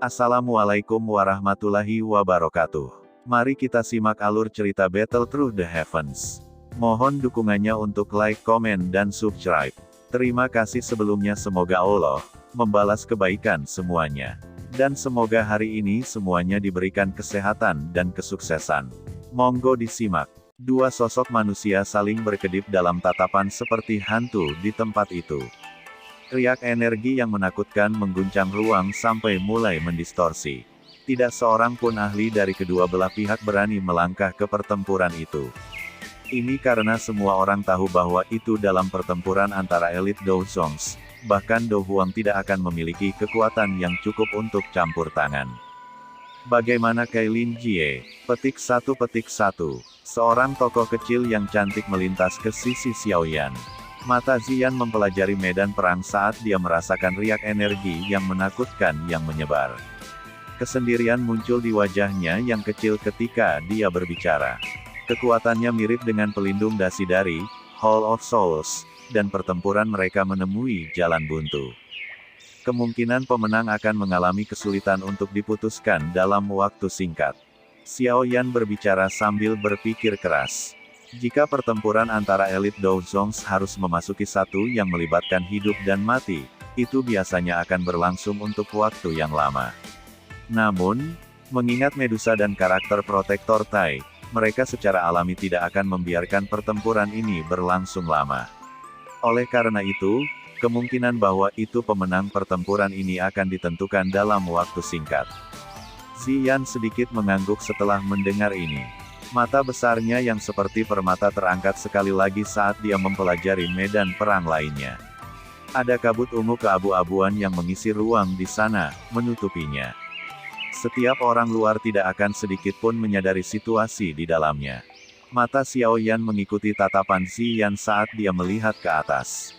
Assalamualaikum warahmatullahi wabarakatuh. Mari kita simak alur cerita Battle Through the Heavens. Mohon dukungannya untuk like, komen, dan subscribe. Terima kasih sebelumnya, semoga Allah membalas kebaikan semuanya. Dan semoga hari ini semuanya diberikan kesehatan dan kesuksesan. Monggo disimak. Dua sosok manusia saling berkedip dalam tatapan seperti hantu di tempat itu. Riak energi yang menakutkan mengguncang ruang sampai mulai mendistorsi. Tidak seorang pun ahli dari kedua belah pihak berani melangkah ke pertempuran itu. Ini karena semua orang tahu bahwa itu dalam pertempuran antara elit Douzongs, bahkan Do Huang tidak akan memiliki kekuatan yang cukup untuk campur tangan. Bagaimana Kailin Jie? Petik 1. Seorang tokoh kecil yang cantik melintas ke sisi Xiaoyan. Mata Ziyan mempelajari medan perang saat dia merasakan riak energi yang menakutkan yang menyebar. Kesendirian muncul di wajahnya yang kecil ketika dia berbicara. Kekuatannya mirip dengan pelindung dasi dari Hall of Souls, dan pertempuran mereka menemui jalan buntu. Kemungkinan pemenang akan mengalami kesulitan untuk diputuskan dalam waktu singkat. Xiaoyan berbicara sambil berpikir keras. Jika pertempuran antara elit Douzongs harus memasuki satu yang melibatkan hidup dan mati, itu biasanya akan berlangsung untuk waktu yang lama. Namun, mengingat Medusa dan karakter protektor Tai, mereka secara alami tidak akan membiarkan pertempuran ini berlangsung lama. Oleh karena itu, kemungkinan bahwa itu pemenang pertempuran ini akan ditentukan dalam waktu singkat. Ziyan sedikit mengangguk setelah mendengar ini. Mata besarnya yang seperti permata terangkat sekali lagi saat dia mempelajari medan perang lainnya. Ada kabut ungu keabu-abuan yang mengisi ruang di sana, menutupinya. Setiap orang luar tidak akan sedikit pun menyadari situasi di dalamnya. Mata Xiaoyan mengikuti tatapan Ziyan saat dia melihat ke atas.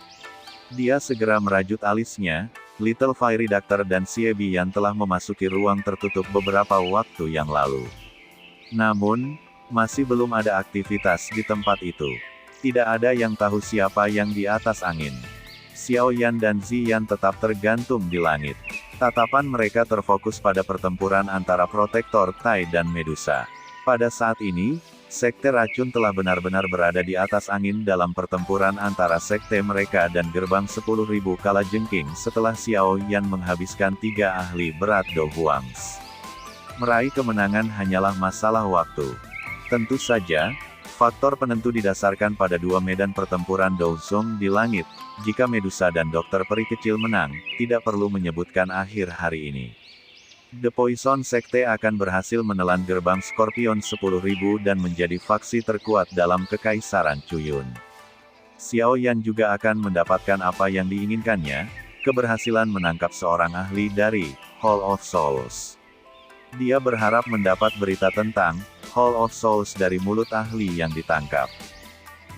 Dia segera merajut alisnya. Little Fairy Doctor dan Xie Bian telah memasuki ruang tertutup beberapa waktu yang lalu. Namun, masih belum ada aktivitas di tempat itu. Tidak ada yang tahu siapa yang di atas angin. Xiaoyan dan Ziyan tetap tergantung di langit. Tatapan mereka terfokus pada pertempuran antara protektor Tai dan Medusa. Pada saat ini, Sekte Racun telah benar-benar berada di atas angin dalam pertempuran antara sekte mereka dan gerbang 10.000 kalajengking setelah Xiaoyan menghabiskan 3 ahli berat Do Huangs. Meraih kemenangan hanyalah masalah waktu. Tentu saja, faktor penentu didasarkan pada dua medan pertempuran Douzong di langit. Jika Medusa dan Dokter Peri Kecil menang, tidak perlu menyebutkan akhir hari ini. The Poison Sekte akan berhasil menelan gerbang Scorpion 10.000 dan menjadi faksi terkuat dalam Kekaisaran Cuyun. Xiaoyan juga akan mendapatkan apa yang diinginkannya, keberhasilan menangkap seorang ahli dari Hall of Souls. Dia berharap mendapat berita tentang Hall of Souls dari mulut ahli yang ditangkap.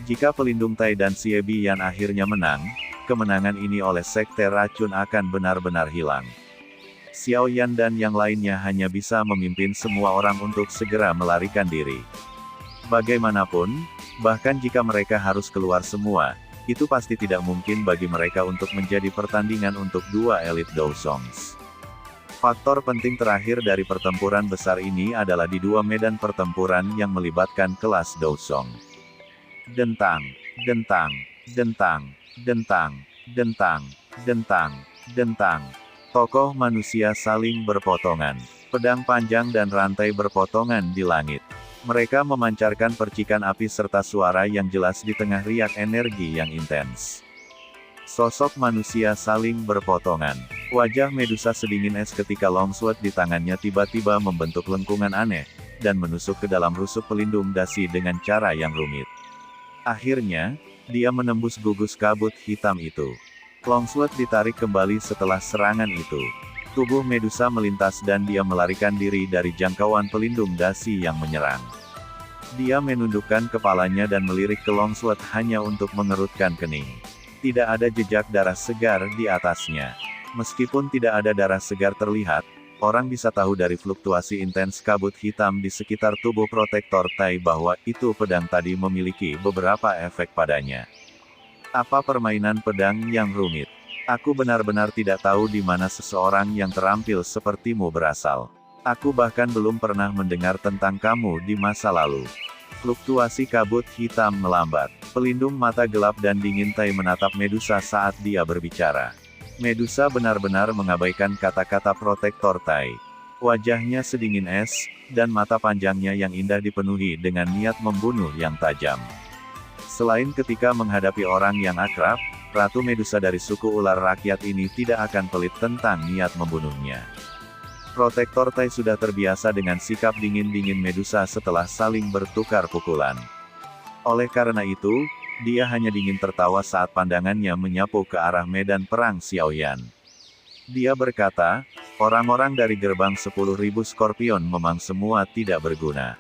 Jika pelindung Tai dan Xie Bian akhirnya menang, kemenangan ini oleh Sekte Racun akan benar-benar hilang. Xiaoyan dan yang lainnya hanya bisa memimpin semua orang untuk segera melarikan diri. Bagaimanapun, bahkan jika mereka harus keluar semua, itu pasti tidak mungkin bagi mereka untuk menjadi pertandingan untuk dua elit Douzongs. Faktor penting terakhir dari pertempuran besar ini adalah di dua medan pertempuran yang melibatkan kelas Douzong. Dentang, dentang, dentang, dentang, dentang, dentang, dentang. Tokoh manusia saling berpotongan. Pedang panjang dan rantai berpotongan di langit. Mereka memancarkan percikan api serta suara yang jelas di tengah riak energi yang intens. Sosok manusia saling berpotongan. Wajah Medusa sedingin es ketika longsword di tangannya tiba-tiba membentuk lengkungan aneh, dan menusuk ke dalam rusuk pelindung dasi dengan cara yang rumit. Akhirnya, dia menembus gugus kabut hitam itu. Longsword ditarik kembali setelah serangan itu. Tubuh Medusa melintas dan dia melarikan diri dari jangkauan pelindung dasi yang menyerang. Dia menundukkan kepalanya dan melirik ke longsword hanya untuk mengerutkan kening. Tidak ada jejak darah segar di atasnya. Meskipun tidak ada darah segar terlihat, orang bisa tahu dari fluktuasi intens kabut hitam di sekitar tubuh protektor Tai bahwa itu pedang tadi memiliki beberapa efek padanya. Apa permainan pedang yang rumit? Aku benar-benar tidak tahu di mana seseorang yang terampil sepertimu berasal. Aku bahkan belum pernah mendengar tentang kamu di masa lalu. Fluktuasi kabut hitam melambat. Pelindung mata gelap dan dingin Tai menatap Medusa saat dia berbicara. Medusa benar-benar mengabaikan kata-kata protektor Tai. Wajahnya sedingin es, dan mata panjangnya yang indah dipenuhi dengan niat membunuh yang tajam. Selain ketika menghadapi orang yang akrab, Ratu Medusa dari suku ular rakyat ini tidak akan pelit tentang niat membunuhnya. Protektor Tai sudah terbiasa dengan sikap dingin-dingin Medusa setelah saling bertukar pukulan. Oleh karena itu, dia hanya dingin tertawa saat pandangannya menyapu ke arah medan perang Xiaoyan. Dia berkata, orang-orang dari gerbang 10.000 Skorpion memang semua tidak berguna.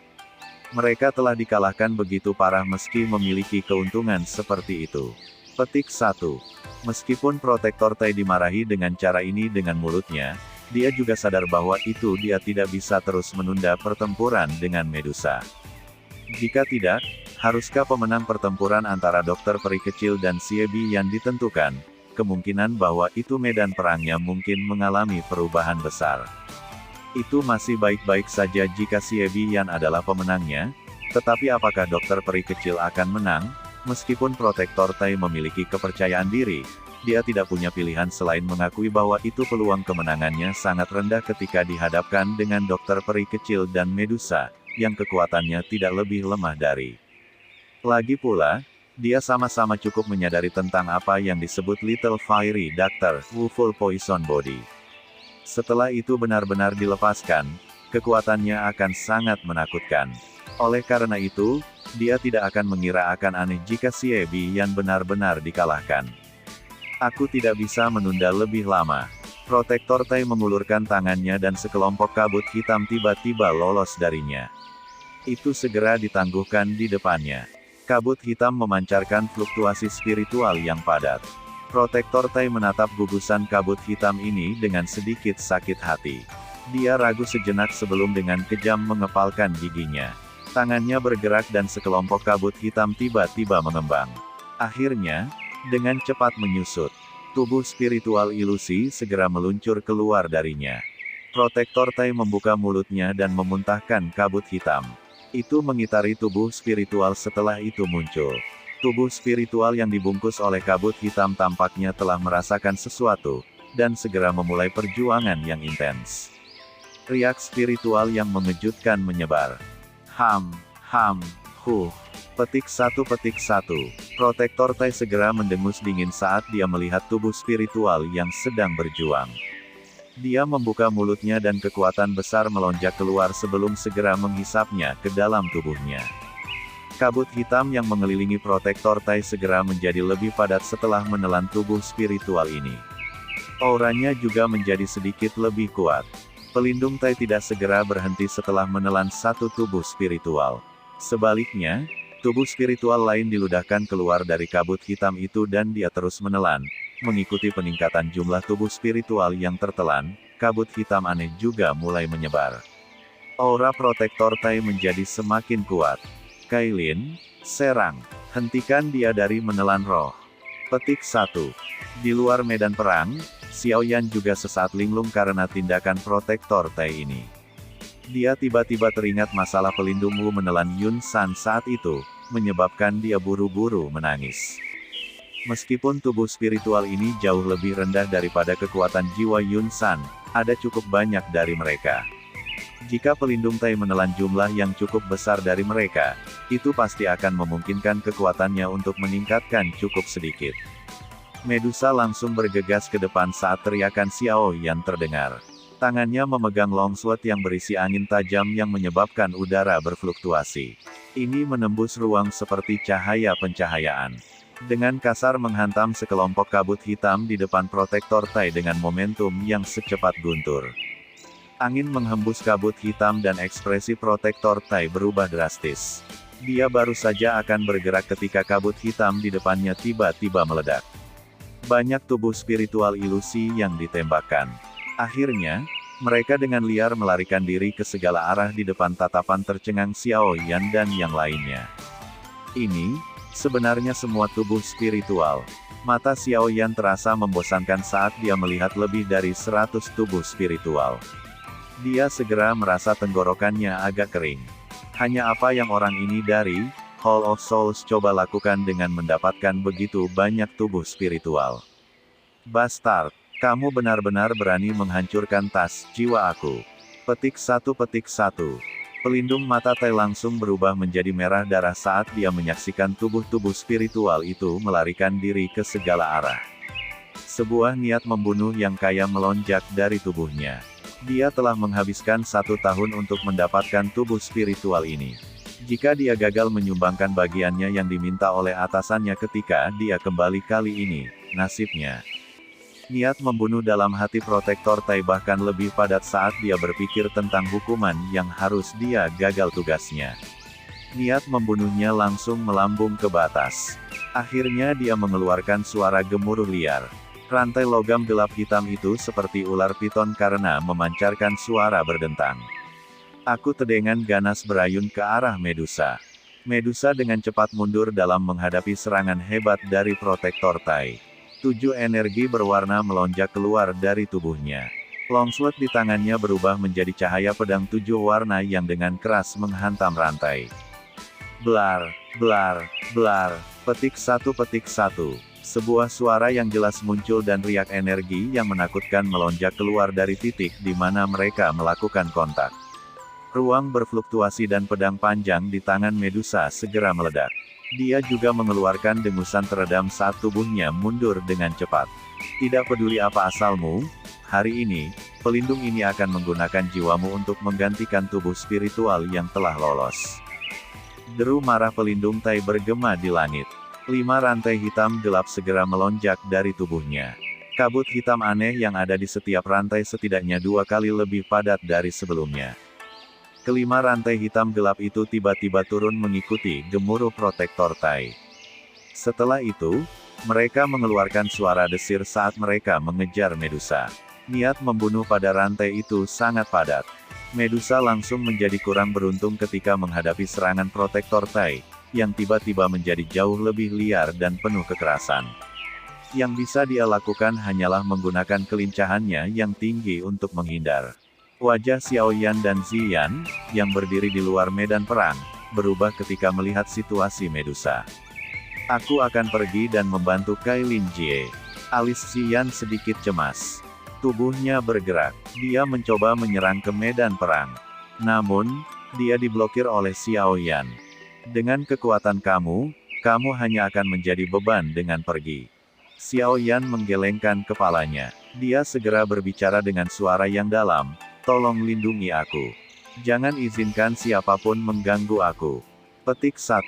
Mereka telah dikalahkan begitu parah meski memiliki keuntungan seperti itu. Petik 1. Meskipun protektor Tai dimarahi dengan cara ini dengan mulutnya, dia juga sadar bahwa itu dia tidak bisa terus menunda pertempuran dengan Medusa. Jika tidak, haruskah pemenang pertempuran antara Dokter Peri Kecil dan Xie Bi yang ditentukan? Kemungkinan bahwa itu medan perangnya mungkin mengalami perubahan besar. Itu masih baik-baik saja jika Xie Bi Yan adalah pemenangnya, tetapi apakah Dokter Peri Kecil akan menang? Meskipun protektor Tai memiliki kepercayaan diri, dia tidak punya pilihan selain mengakui bahwa itu peluang kemenangannya sangat rendah ketika dihadapkan dengan Dokter Peri Kecil dan Medusa, yang kekuatannya tidak lebih lemah dari. Lagi pula, dia sama-sama cukup menyadari tentang apa yang disebut Little Fiery Doctor, Full Poison Body. Setelah itu benar-benar dilepaskan, kekuatannya akan sangat menakutkan. Oleh karena itu, dia tidak akan mengira akan aneh jika Xie Bi Yan benar-benar dikalahkan. Aku tidak bisa menunda lebih lama. Protektor Tai mengulurkan tangannya dan sekelompok kabut hitam tiba-tiba lolos darinya. Itu segera ditangguhkan di depannya. Kabut hitam memancarkan fluktuasi spiritual yang padat. Protektor Tai menatap gugusan kabut hitam ini dengan sedikit sakit hati. Dia ragu sejenak sebelum dengan kejam mengepalkan giginya. Tangannya bergerak dan sekelompok kabut hitam tiba-tiba mengembang. Akhirnya, dengan cepat menyusut. Tubuh spiritual ilusi segera meluncur keluar darinya. Protektor Tai membuka mulutnya dan memuntahkan kabut hitam. Itu mengitari tubuh spiritual setelah itu muncul. Tubuh spiritual yang dibungkus oleh kabut hitam tampaknya telah merasakan sesuatu, dan segera memulai perjuangan yang intens. Riak spiritual yang mengejutkan menyebar. Petik 1. Protektor Tai segera mendengus dingin saat dia melihat tubuh spiritual yang sedang berjuang. Dia membuka mulutnya dan kekuatan besar melonjak keluar sebelum segera menghisapnya ke dalam tubuhnya. Kabut hitam yang mengelilingi protektor Tai segera menjadi lebih padat setelah menelan tubuh spiritual ini. Auranya juga menjadi sedikit lebih kuat. Pelindung Tai tidak segera berhenti setelah menelan satu tubuh spiritual. Sebaliknya, tubuh spiritual lain diludahkan keluar dari kabut hitam itu dan dia terus menelan. Mengikuti peningkatan jumlah tubuh spiritual yang tertelan, kabut hitam aneh juga mulai menyebar. Aura protektor Tai menjadi semakin kuat. Kailin, serang. Hentikan dia dari menelan roh. Petik 1. Di luar medan perang, Xiaoyan juga sesaat linglung karena tindakan protektor Tai ini. Dia tiba-tiba teringat masalah pelindung Wu menelan Yun San saat itu, menyebabkan dia buru-buru menangis. Meskipun tubuh spiritual ini jauh lebih rendah daripada kekuatan jiwa Yun San, ada cukup banyak dari mereka. Jika pelindung Tai menelan jumlah yang cukup besar dari mereka, itu pasti akan memungkinkan kekuatannya untuk meningkatkan cukup sedikit. Medusa langsung bergegas ke depan saat teriakan Xiaoyan terdengar. Tangannya memegang longsword yang berisi angin tajam yang menyebabkan udara berfluktuasi. Ini menembus ruang seperti cahaya pencahayaan. Dengan kasar menghantam sekelompok kabut hitam di depan protektor Tai dengan momentum yang secepat guntur. Angin menghembus kabut hitam dan ekspresi protektor Tai berubah drastis. Dia baru saja akan bergerak ketika kabut hitam di depannya tiba-tiba meledak. Banyak tubuh spiritual ilusi yang ditembakkan. Akhirnya, mereka dengan liar melarikan diri ke segala arah di depan tatapan tercengang Xiaoyan dan yang lainnya. Ini, sebenarnya semua tubuh spiritual. Mata Xiao Yan terasa membosankan saat dia melihat lebih dari 100 tubuh spiritual. Dia segera merasa tenggorokannya agak kering. Hanya apa yang orang ini dari Hall of Souls coba lakukan dengan mendapatkan begitu banyak tubuh spiritual. Bastard, kamu benar-benar berani menghancurkan tas jiwa aku. Petik 1. Pelindung mata Tai langsung berubah menjadi merah darah saat dia menyaksikan tubuh-tubuh spiritual itu melarikan diri ke segala arah. Sebuah niat membunuh yang kaya melonjak dari tubuhnya. Dia telah menghabiskan 1 tahun untuk mendapatkan tubuh spiritual ini. Jika dia gagal menyumbangkan bagiannya yang diminta oleh atasannya ketika dia kembali kali ini, nasibnya. Niat membunuh dalam hati Protektor Tai bahkan lebih padat saat dia berpikir tentang hukuman yang harus dia gagal tugasnya. Niat membunuhnya langsung melambung ke batas. Akhirnya dia mengeluarkan suara gemuruh liar. Rantai logam gelap hitam itu seperti ular piton karena memancarkan suara berdentang. Aku tedengan ganas berayun ke arah Medusa. Medusa dengan cepat mundur dalam menghadapi serangan hebat dari Protektor Tai. 7 energi berwarna melonjak keluar dari tubuhnya. Longsword di tangannya berubah menjadi cahaya pedang 7 warna yang dengan keras menghantam rantai. Blar, blar, blar. Petik 1. Sebuah suara yang jelas muncul dan riak energi yang menakutkan melonjak keluar dari titik di mana mereka melakukan kontak. Ruang berfluktuasi dan pedang panjang di tangan Medusa segera meledak. Dia juga mengeluarkan dengusan teredam saat tubuhnya mundur dengan cepat. Tidak peduli apa asalmu, hari ini, pelindung ini akan menggunakan jiwamu untuk menggantikan tubuh spiritual yang telah lolos. Deru marah pelindung Tai bergema di langit. 5 rantai hitam gelap segera melonjak dari tubuhnya. Kabut hitam aneh yang ada di setiap rantai setidaknya 2 kali lebih padat dari sebelumnya. Kelima rantai hitam gelap itu tiba-tiba turun mengikuti gemuruh Protektor Tai. Setelah itu, mereka mengeluarkan suara desir saat mereka mengejar Medusa. Niat membunuh pada rantai itu sangat padat. Medusa langsung menjadi kurang beruntung ketika menghadapi serangan Protektor Tai, yang tiba-tiba menjadi jauh lebih liar dan penuh kekerasan. Yang bisa dia lakukan hanyalah menggunakan kelincahannya yang tinggi untuk menghindar. Wajah Xiao Yan dan Ziyan, yang berdiri di luar medan perang, berubah ketika melihat situasi Medusa. Aku akan pergi dan membantu Kailin Jie. Alis Ziyan sedikit cemas. Tubuhnya bergerak. Dia mencoba menyerang ke medan perang. Namun, dia diblokir oleh Xiao Yan. Dengan kekuatan kamu hanya akan menjadi beban dengan pergi. Xiao Yan menggelengkan kepalanya. Dia segera berbicara dengan suara yang dalam. Tolong lindungi aku. Jangan izinkan siapapun mengganggu aku. Petik 1.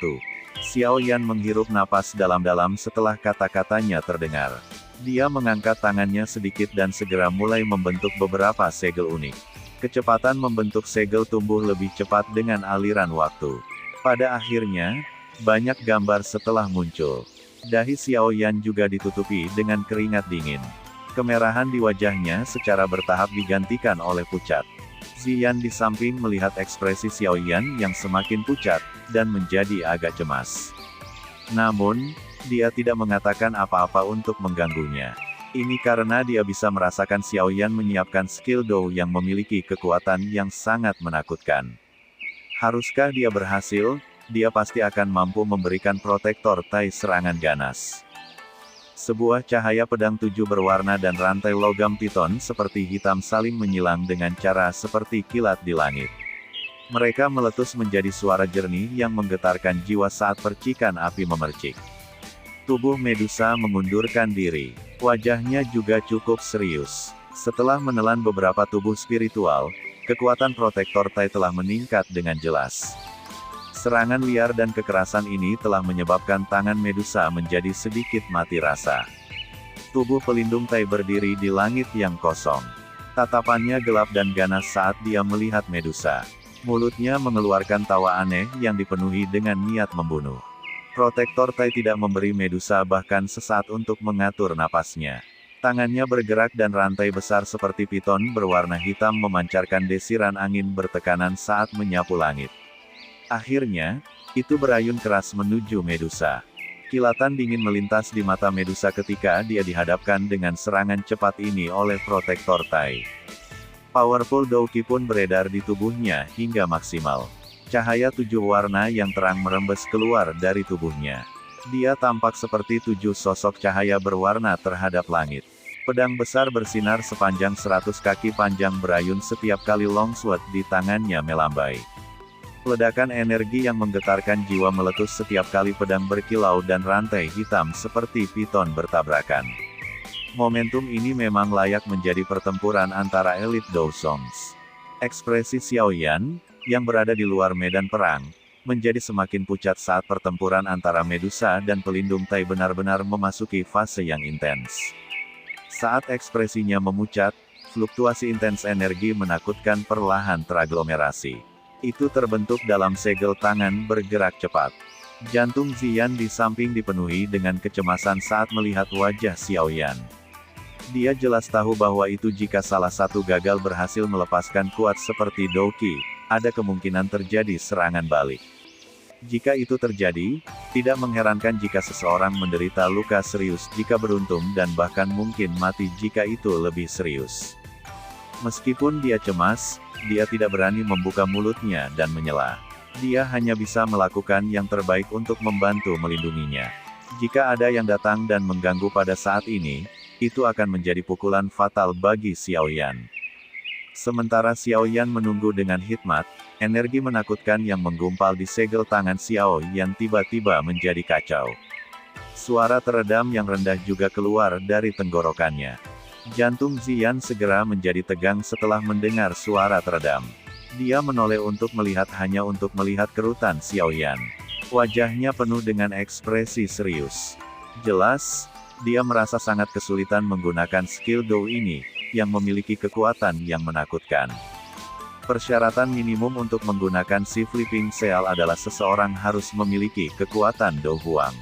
Xiao Yan menghirup napas dalam-dalam setelah kata-katanya terdengar. Dia mengangkat tangannya sedikit dan segera mulai membentuk beberapa segel unik. Kecepatan membentuk segel tumbuh lebih cepat dengan aliran waktu. Pada akhirnya, banyak gambar setelah muncul. Dahi Xiao Yan juga ditutupi dengan keringat dingin. Kemerahan di wajahnya secara bertahap digantikan oleh pucat. Ziyan di samping melihat ekspresi Xiao Yan yang semakin pucat, dan menjadi agak cemas. Namun, dia tidak mengatakan apa-apa untuk mengganggunya. Ini karena dia bisa merasakan Xiao Yan menyiapkan skill Dou yang memiliki kekuatan yang sangat menakutkan. Haruskah dia berhasil, dia pasti akan mampu memberikan Protektor Tai serangan ganas. Sebuah cahaya pedang 7 berwarna dan rantai logam piton seperti hitam saling menyilang dengan cara seperti kilat di langit. Mereka meletus menjadi suara jernih yang menggetarkan jiwa saat percikan api memercik. Tubuh Medusa mengundurkan diri. Wajahnya juga cukup serius. Setelah menelan beberapa tubuh spiritual, kekuatan Protektor Tai telah meningkat dengan jelas. Serangan liar dan kekerasan ini telah menyebabkan tangan Medusa menjadi sedikit mati rasa. Tubuh pelindung Tai berdiri di langit yang kosong. Tatapannya gelap dan ganas saat dia melihat Medusa. Mulutnya mengeluarkan tawa aneh yang dipenuhi dengan niat membunuh. Protektor Tai tidak memberi Medusa bahkan sesaat untuk mengatur napasnya. Tangannya bergerak dan rantai besar seperti piton berwarna hitam memancarkan desiran angin bertekanan saat menyapu langit. Akhirnya, itu berayun keras menuju Medusa. Kilatan dingin melintas di mata Medusa ketika dia dihadapkan dengan serangan cepat ini oleh Protektor Tai. Powerful Douki pun beredar di tubuhnya hingga maksimal. Cahaya 7 warna yang terang merembes keluar dari tubuhnya. Dia tampak seperti 7 sosok cahaya berwarna terhadap langit. Pedang besar bersinar sepanjang 100 kaki panjang berayun setiap kali longsword di tangannya melambai. Ledakan energi yang menggetarkan jiwa meletus setiap kali pedang berkilau dan rantai hitam seperti piton bertabrakan. Momentum ini memang layak menjadi pertempuran antara elit Dousons. Ekspresi Xiaoyan, yang berada di luar medan perang, menjadi semakin pucat saat pertempuran antara Medusa dan pelindung Tai benar-benar memasuki fase yang intens. Saat ekspresinya memucat, fluktuasi intens energi menakutkan perlahan teraglomerasi. Itu terbentuk dalam segel tangan bergerak cepat. Jantung Ziyan di samping dipenuhi dengan kecemasan saat melihat wajah Xiaoyan. Dia jelas tahu bahwa itu jika salah satu gagal berhasil melepaskan kuat seperti Douki, ada kemungkinan terjadi serangan balik. Jika itu terjadi, tidak mengherankan jika seseorang menderita luka serius jika beruntung dan bahkan mungkin mati jika itu lebih serius. Meskipun dia cemas, dia tidak berani membuka mulutnya dan menyela. Dia hanya bisa melakukan yang terbaik untuk membantu melindunginya. Jika ada yang datang dan mengganggu pada saat ini, itu akan menjadi pukulan fatal bagi Xiaoyan. Sementara Xiaoyan menunggu dengan hikmat, energi menakutkan yang menggumpal di segel tangan Xiaoyan tiba-tiba menjadi kacau. Suara teredam yang rendah juga keluar dari tenggorokannya. Jantung Ziyan segera menjadi tegang setelah mendengar suara teredam. Dia menoleh untuk melihat hanya untuk melihat kerutan Xiaoyan. Wajahnya penuh dengan ekspresi serius. Jelas, dia merasa sangat kesulitan menggunakan skill Dou ini, yang memiliki kekuatan yang menakutkan. Persyaratan minimum untuk menggunakan si Flipping Seal adalah seseorang harus memiliki kekuatan Dou Huang.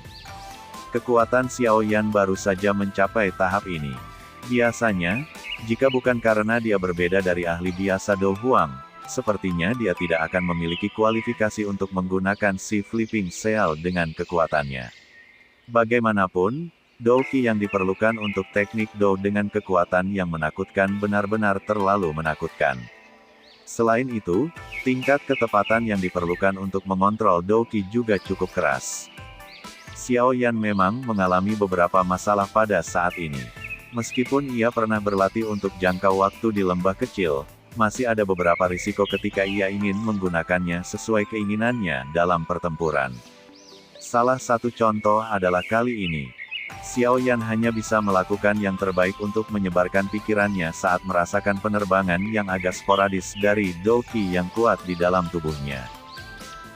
Kekuatan Xiaoyan baru saja mencapai tahap ini. Biasanya, jika bukan karena dia berbeda dari ahli biasa Dou Huang, sepertinya dia tidak akan memiliki kualifikasi untuk menggunakan si Flipping Seal dengan kekuatannya. Bagaimanapun, Douki yang diperlukan untuk teknik Dou dengan kekuatan yang menakutkan benar-benar terlalu menakutkan. Selain itu, tingkat ketepatan yang diperlukan untuk mengontrol Douki juga cukup keras. Xiaoyan memang mengalami beberapa masalah pada saat ini. Meskipun ia pernah berlatih untuk jangka waktu di lembah kecil, masih ada beberapa risiko ketika ia ingin menggunakannya sesuai keinginannya dalam pertempuran. Salah satu contoh adalah kali ini. Xiaoyan hanya bisa melakukan yang terbaik untuk menyebarkan pikirannya saat merasakan penerbangan yang agak sporadis dari Douki yang kuat di dalam tubuhnya.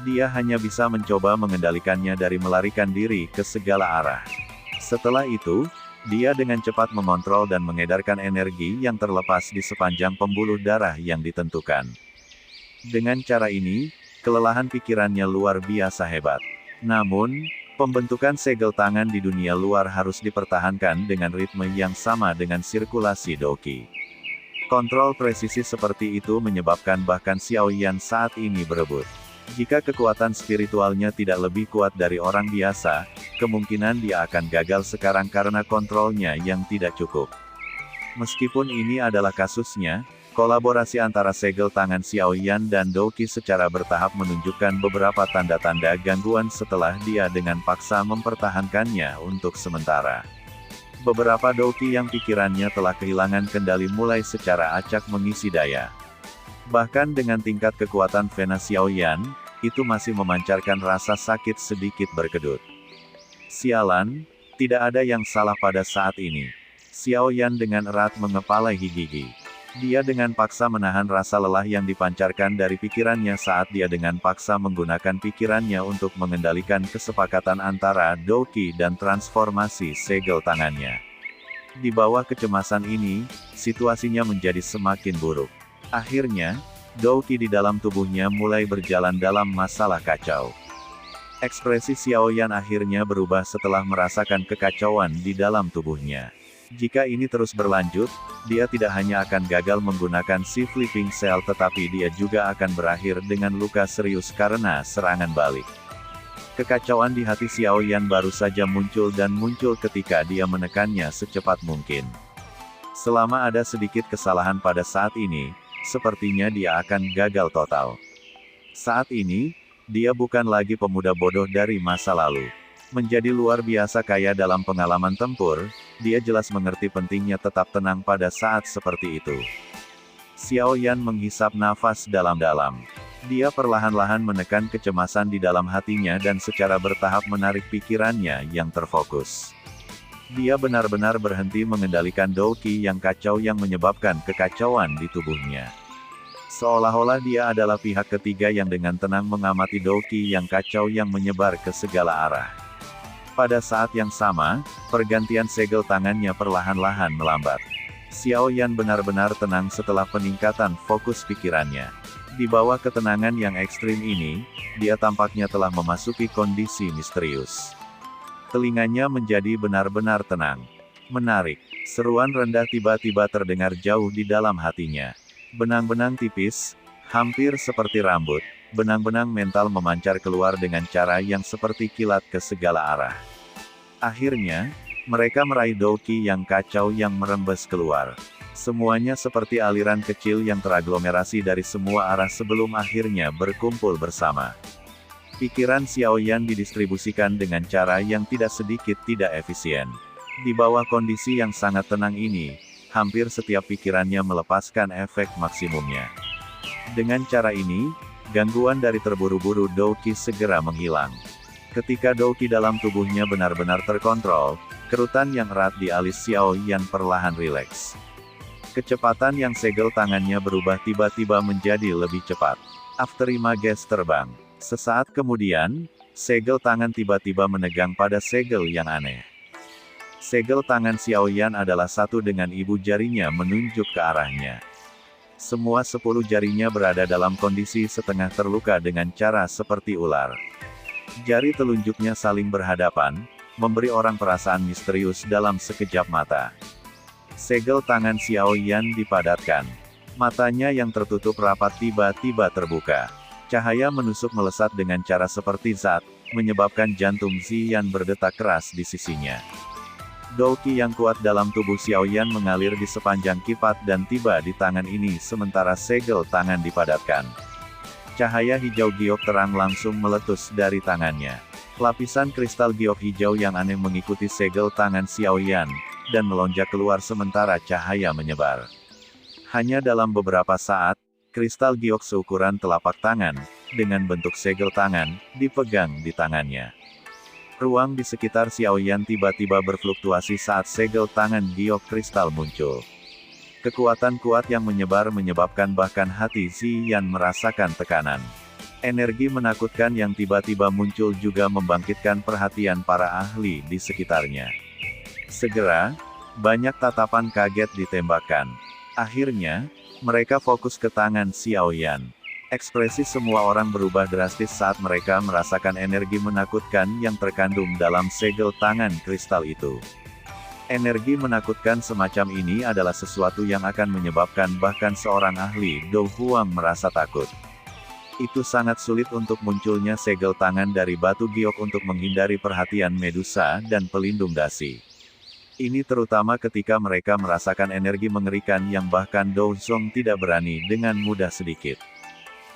Dia hanya bisa mencoba mengendalikannya dari melarikan diri ke segala arah. Setelah itu, dia dengan cepat mengontrol dan mengedarkan energi yang terlepas di sepanjang pembuluh darah yang ditentukan. Dengan cara ini, kelelahan pikirannya luar biasa hebat. Namun, pembentukan segel tangan di dunia luar harus dipertahankan dengan ritme yang sama dengan sirkulasi Douki. Kontrol presisi seperti itu menyebabkan bahkan Xiaoyan saat ini berebut. Jika kekuatan spiritualnya tidak lebih kuat dari orang biasa, kemungkinan dia akan gagal sekarang karena kontrolnya yang tidak cukup. Meskipun ini adalah kasusnya, kolaborasi antara segel tangan Xiaoyan dan Douki secara bertahap menunjukkan beberapa tanda-tanda gangguan setelah dia dengan paksa mempertahankannya untuk sementara. Beberapa Douki yang pikirannya telah kehilangan kendali mulai secara acak mengisi daya. Bahkan dengan tingkat kekuatan Vena Xiaoyan, itu masih memancarkan rasa sakit sedikit berkedut. Sialan, tidak ada yang salah pada saat ini. Xiaoyan dengan erat mengepalai gigi. Dia dengan paksa menahan rasa lelah yang dipancarkan dari pikirannya saat dia dengan paksa menggunakan pikirannya untuk mengendalikan kesepakatan antara Douki dan transformasi segel tangannya. Di bawah kecemasan ini, situasinya menjadi semakin buruk. Akhirnya, Douki di dalam tubuhnya mulai berjalan dalam masalah kacau. Ekspresi Xiaoyan akhirnya berubah setelah merasakan kekacauan di dalam tubuhnya. Jika ini terus berlanjut, dia tidak hanya akan gagal menggunakan si Flipping Seal tetapi dia juga akan berakhir dengan luka serius karena serangan balik. Kekacauan di hati Xiao Yan baru saja muncul dan muncul ketika dia menekannya secepat mungkin. Selama ada sedikit kesalahan pada saat ini, sepertinya dia akan gagal total. Saat ini, dia bukan lagi pemuda bodoh dari masa lalu. Menjadi luar biasa kaya dalam pengalaman tempur, dia jelas mengerti pentingnya tetap tenang pada saat seperti itu. Xiao Yan menghisap nafas dalam-dalam. Dia perlahan-lahan menekan kecemasan di dalam hatinya dan secara bertahap menarik pikirannya yang terfokus. Dia benar-benar berhenti mengendalikan Douqi yang kacau yang menyebabkan kekacauan di tubuhnya. Seolah-olah dia adalah pihak ketiga yang dengan tenang mengamati Douqi yang kacau yang menyebar ke segala arah. Pada saat yang sama, pergantian segel tangannya perlahan-lahan melambat. Xiao Yan benar-benar tenang setelah peningkatan fokus pikirannya. Di bawah ketenangan yang ekstrim ini, dia tampaknya telah memasuki kondisi misterius. Telinganya menjadi benar-benar tenang. Menarik. Seruan rendah tiba-tiba terdengar jauh di dalam hatinya. Benang-benang tipis, hampir seperti rambut, benang-benang mental memancar keluar dengan cara yang seperti kilat ke segala arah. Akhirnya, mereka meraih Douqi yang kacau yang merembes keluar. Semuanya seperti aliran kecil yang teraglomerasi dari semua arah sebelum akhirnya berkumpul bersama. Pikiran Xiao Yan didistribusikan dengan cara yang tidak sedikit tidak efisien. Di bawah kondisi yang sangat tenang ini, hampir setiap pikirannya melepaskan efek maksimumnya. Dengan cara ini, gangguan dari terburu-buru Douqi segera menghilang. Ketika Douqi dalam tubuhnya benar-benar terkontrol, kerutan yang erat di alis Xiao Yan perlahan rileks. Kecepatan yang segel tangannya berubah tiba-tiba menjadi lebih cepat. Afterimage terbang. Sesaat kemudian, segel tangan tiba-tiba menegang pada segel yang aneh. Segel tangan Xiao Yan adalah satu dengan ibu jarinya menunjuk ke arahnya. Semua 10 jarinya berada dalam kondisi setengah terluka dengan cara seperti ular. Jari telunjuknya saling berhadapan, memberi orang perasaan misterius dalam sekejap mata. Segel tangan Xiao Yan dipadatkan. Matanya yang tertutup rapat tiba-tiba terbuka. Cahaya menusuk melesat dengan cara seperti zat, menyebabkan jantung Ziyan berdetak keras di sisinya. Douqi yang kuat dalam tubuh Xiao Yan mengalir di sepanjang kipat dan tiba di tangan ini sementara segel tangan dipadatkan. Cahaya hijau giok terang langsung meletus dari tangannya. Lapisan kristal giok hijau yang aneh mengikuti segel tangan Xiao Yan, dan melonjak keluar sementara cahaya menyebar. Hanya dalam beberapa saat, kristal giok seukuran telapak tangan, dengan bentuk segel tangan, dipegang di tangannya. Ruang di sekitar Xiao Yan tiba-tiba berfluktuasi saat segel tangan giok kristal muncul. Kekuatan kuat yang menyebar menyebabkan bahkan hati Ziyan merasakan tekanan. Energi menakutkan yang tiba-tiba muncul juga membangkitkan perhatian para ahli di sekitarnya. Segera, banyak tatapan kaget ditembakkan. Akhirnya, mereka fokus ke tangan Xiao Yan. Ekspresi semua orang berubah drastis saat mereka merasakan energi menakutkan yang terkandung dalam segel tangan kristal itu. Energi menakutkan semacam ini adalah sesuatu yang akan menyebabkan bahkan seorang ahli Do Huang merasa takut. Itu sangat sulit untuk munculnya segel tangan dari batu giok untuk menghindari perhatian Medusa dan pelindung dasi. Ini terutama ketika mereka merasakan energi mengerikan yang bahkan Dou Zong tidak berani dengan mudah sedikit.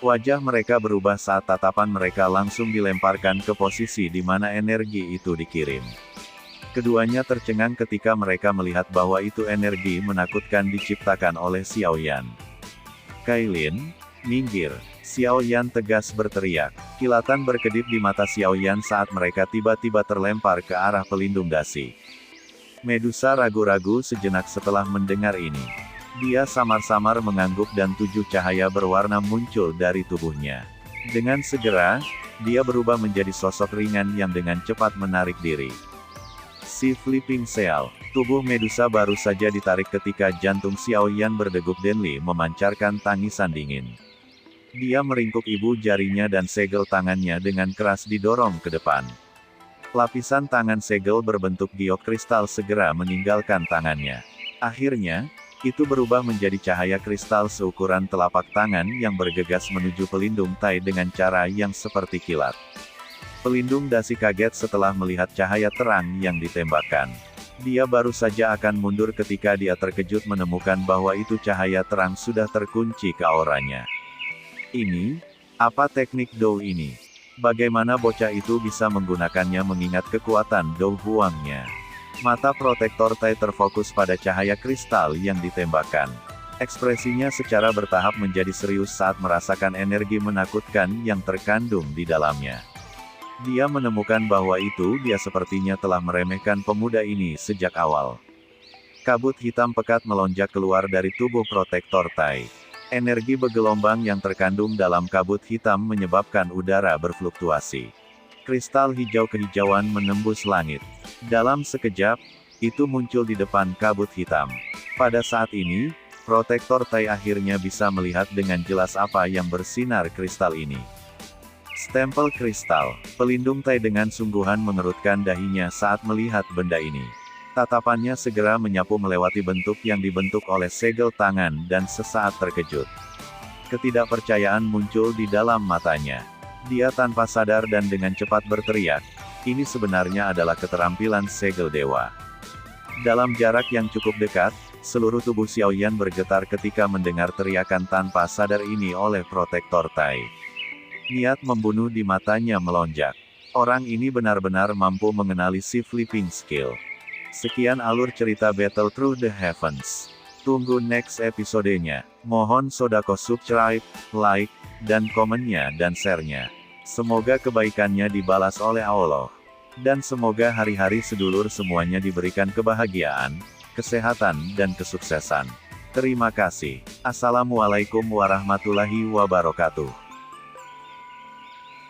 Wajah mereka berubah saat tatapan mereka langsung dilemparkan ke posisi di mana energi itu dikirim. Keduanya tercengang ketika mereka melihat bahwa itu energi menakutkan diciptakan oleh Xiao Yan. "Kailin, minggir!" Xiao Yan tegas berteriak. Kilatan berkedip di mata Xiao Yan saat mereka tiba-tiba terlempar ke arah pelindung dasi. Medusa ragu-ragu sejenak setelah mendengar ini. Dia samar-samar mengangguk dan 7 cahaya berwarna muncul dari tubuhnya. Dengan segera, dia berubah menjadi sosok ringan yang dengan cepat menarik diri. Si Flipping Seal. Tubuh Medusa baru saja ditarik ketika jantung Xiao Yan berdegup denli memancarkan tangisan dingin. Dia meringkuk ibu jarinya dan segel tangannya dengan keras didorong ke depan. Lapisan tangan segel berbentuk giok kristal segera meninggalkan tangannya. Akhirnya, itu berubah menjadi cahaya kristal seukuran telapak tangan yang bergegas menuju pelindung Tai dengan cara yang seperti kilat. Pelindung dasi kaget setelah melihat cahaya terang yang ditembakkan. Dia baru saja akan mundur ketika dia terkejut menemukan bahwa itu cahaya terang sudah terkunci ke auranya. Ini, apa teknik Dou ini? Bagaimana bocah itu bisa menggunakannya mengingat kekuatan Dou Huangnya? Mata protektor Tai terfokus pada cahaya kristal yang ditembakkan. Ekspresinya secara bertahap menjadi serius saat merasakan energi menakutkan yang terkandung di dalamnya. Dia menemukan bahwa dia sepertinya telah meremehkan pemuda ini sejak awal. Kabut hitam pekat melonjak keluar dari tubuh protektor Tai. Energi bergelombang yang terkandung dalam kabut hitam menyebabkan udara berfluktuasi. Kristal hijau kehijauan menembus langit. Dalam sekejap, itu muncul di depan kabut hitam. Pada saat ini, protektor Tai akhirnya bisa melihat dengan jelas apa yang bersinar kristal ini. Stempel kristal. Pelindung Tai dengan sungguhan mengerutkan dahinya saat melihat benda ini. Tatapannya segera menyapu melewati bentuk yang dibentuk oleh segel tangan dan sesaat terkejut. Ketidakpercayaan muncul di dalam matanya. Dia tanpa sadar dan dengan cepat berteriak, ini sebenarnya adalah keterampilan segel dewa. Dalam jarak yang cukup dekat, seluruh tubuh Xiaoyan bergetar ketika mendengar teriakan tanpa sadar ini oleh protektor Tai. Niat membunuh di matanya melonjak. Orang ini benar-benar mampu mengenali si flipping skill. Sekian alur cerita Battle Through the Heavens. Tunggu next episodenya. Mohon sodako subscribe, like, dan komennya dan share-nya. Semoga kebaikannya dibalas oleh Allah. Dan semoga hari-hari sedulur semuanya diberikan kebahagiaan, kesehatan dan kesuksesan. Terima kasih. Assalamualaikum warahmatullahi wabarakatuh.